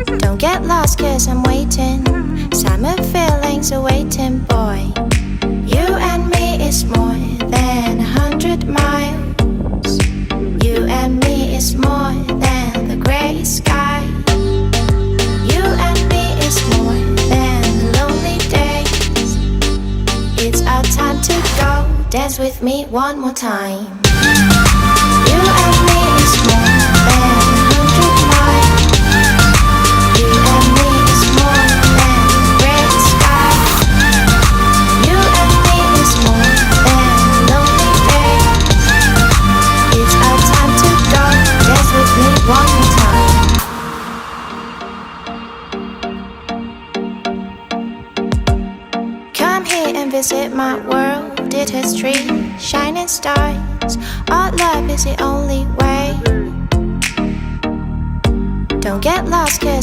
Don't get lost cause I'm waiting. Summer feelings are waiting, boy. You and me is more than 100 miles. You and me is more than the gray sky. You and me is more than the lonely days. It's our time to go. Dance with me one more time. You and me is more than 100 miles. You and me is more than gray sky. You and me is more than lonely days. It's our time to go. Dance with me one more time. Come here and visit my world. It has trees, shining stars. Our love is the only way. Don't get lost cause